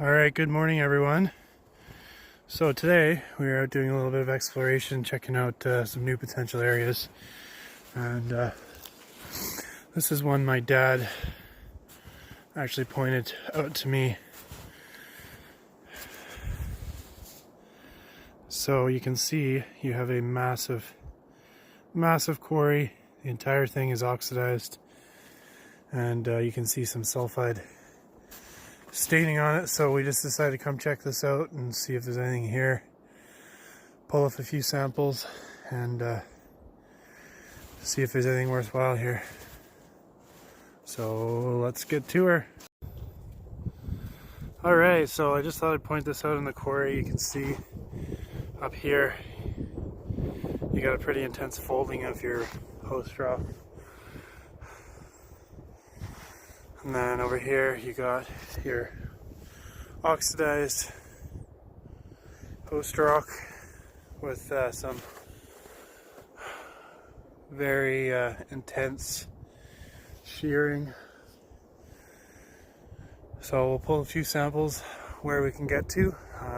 Alright, good morning everyone. So today we are out doing a little bit of exploration, checking out some new potential areas. And this is one my dad actually pointed out to me. So you can see you have a massive quarry. The entire thing is oxidized. And you can see some sulfide staining on it, so we just decided to come check this out and see if there's anything here, pull up a few samples and see if there's anything worthwhile here. So let's get to her. Alright, so I just thought I'd point this out in the quarry. You can see up here you got a pretty intense folding of your host rock, and then over here you got your oxidized host rock with some very intense shearing. So we'll pull a few samples where we can get to.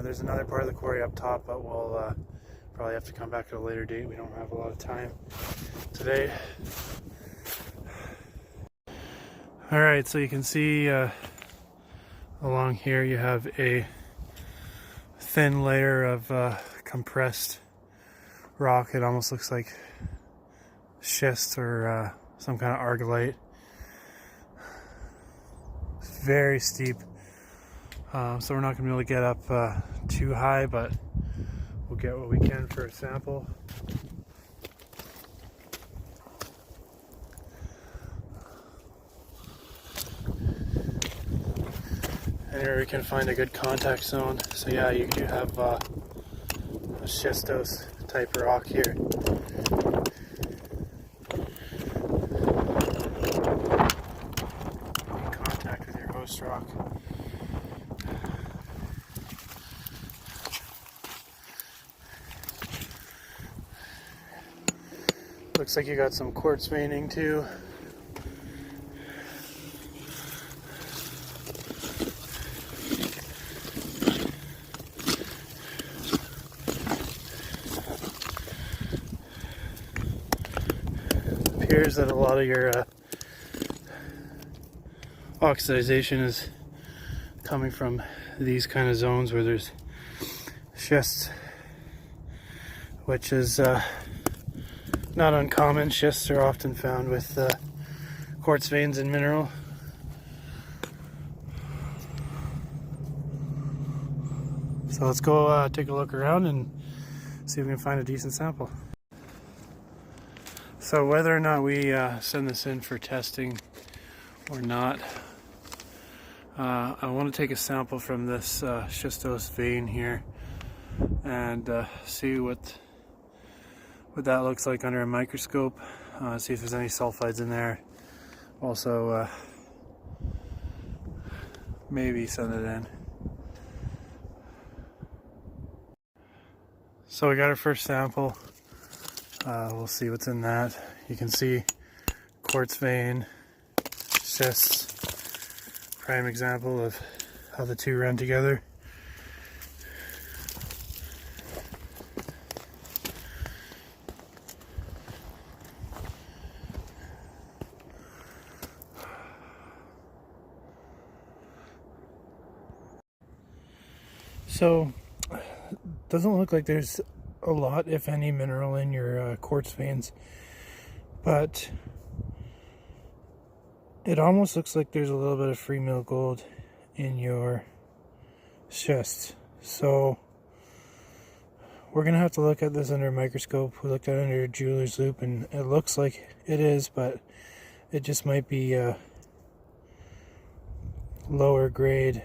There's another part of the quarry up top, but we'll probably have to come back at a later date. We don't have a lot of time today. Alright, so you can see along here you have a thin layer of compressed rock. It almost looks like schist or some kind of argillite. It's very steep, so we're not going to be able to get up too high, but we'll get what we can for a sample. And here we can find a good contact zone. So yeah, you do have a schistose type rock here. In contact with your host rock. Looks like you got some quartz veining too. Appears that a lot of your oxidization is coming from these kind of zones where there's schists, which is not uncommon. Schists are often found with quartz veins in mineral. So let's go take a look around and see if we can find a decent sample. So whether or not we send this in for testing or not, I want to take a sample from this schistose vein here and see what that looks like under a microscope. See if there's any sulfides in there. Also, maybe send it in. So we got our first sample. We'll see what's in that. You can see quartz vein, schists, prime example of how the two run together. So, doesn't look like there's a lot, if any, mineral in your quartz veins, but it almost looks like there's a little bit of free mill gold in your schist. So we're gonna have to look at this under a microscope. We looked at it under a jeweler's loupe and it looks like it is, but it just might be lower grade.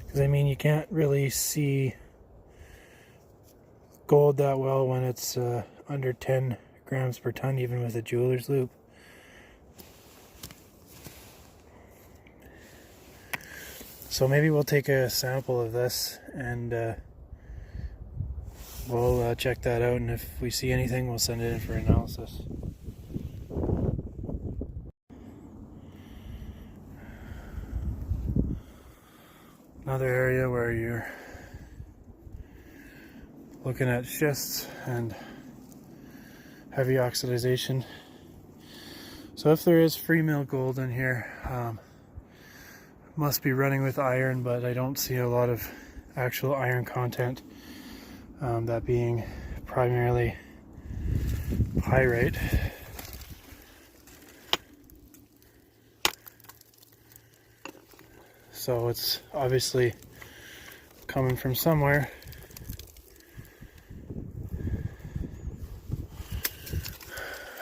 Because I mean, you can't really see gold that well when it's under 10 grams per ton, even with a jeweler's loupe. So maybe we'll take a sample of this and we'll check that out, and if we see anything, we'll send it in for analysis. Another area where you're looking at schists and heavy oxidization. So if there is free mill gold in here, must be running with iron, but I don't see a lot of actual iron content, that being primarily pyrite. So it's obviously coming from somewhere.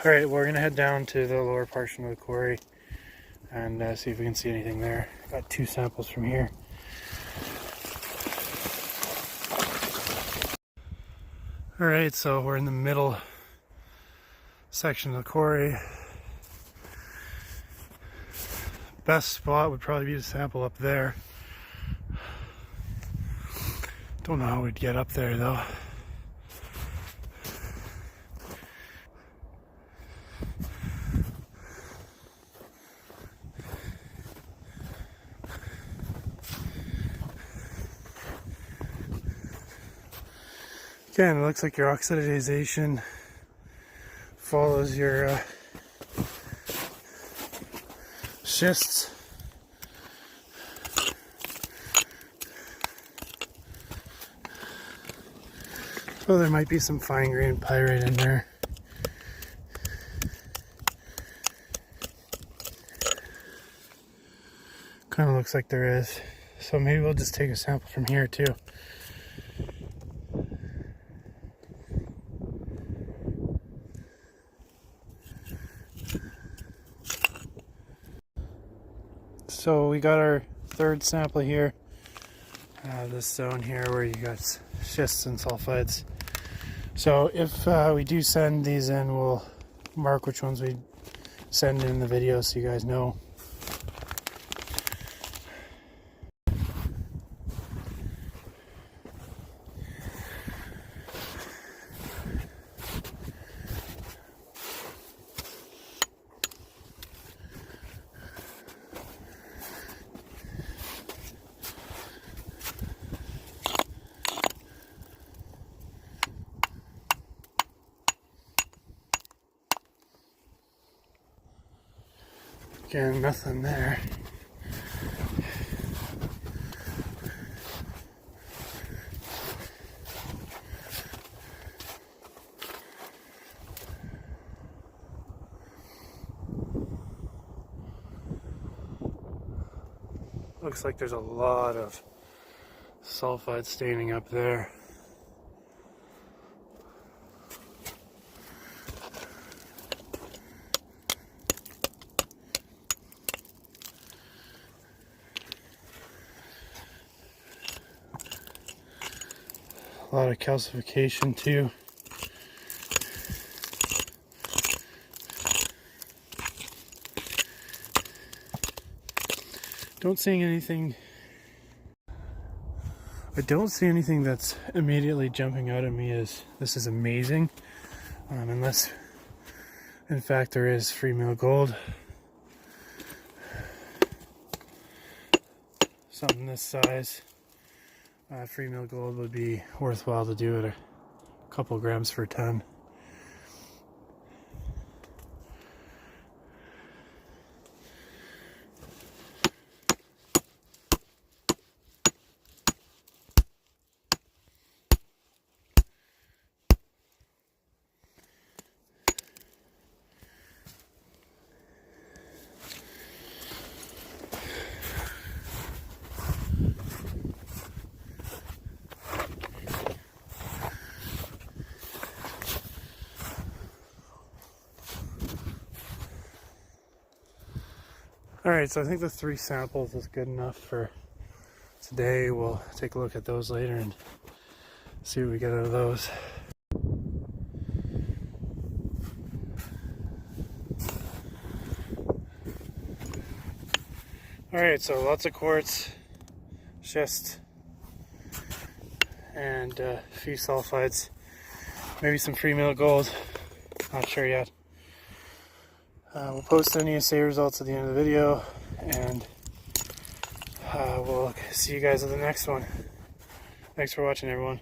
Alright, we're going to head down to the lower portion of the quarry and see if we can see anything there. Got 2 samples from here. Alright, so we're in the middle section of the quarry. Best spot would probably be to sample up there. Don't know how we'd get up there though. Again, it looks like your oxidization follows your schists. So there might be some fine-grained pyrite in there. Kind of looks like there is. So maybe we'll just take a sample from here too. So we got our 3rd sample here, this zone here where you got schists and sulphides. So if we do send these in, we'll mark which ones we send in the video so you guys know. Again, nothing there. Looks like there's a lot of sulfide staining up there. A lot of calcification too. Don't see anything. I don't see anything that's immediately jumping out at me as this is amazing, unless in fact there is free mill gold. Something this size. Free mill gold would be worthwhile to do at a couple grams per ton. Alright, so I think the 3 samples is good enough for today. We'll take a look at those later and see what we get out of those. Alright, so lots of quartz, schist, and a few sulfides. Maybe some free mill gold. Not sure yet. We'll post any assay results at the end of the video, and We'll see you guys in the next one. Thanks for watching, everyone.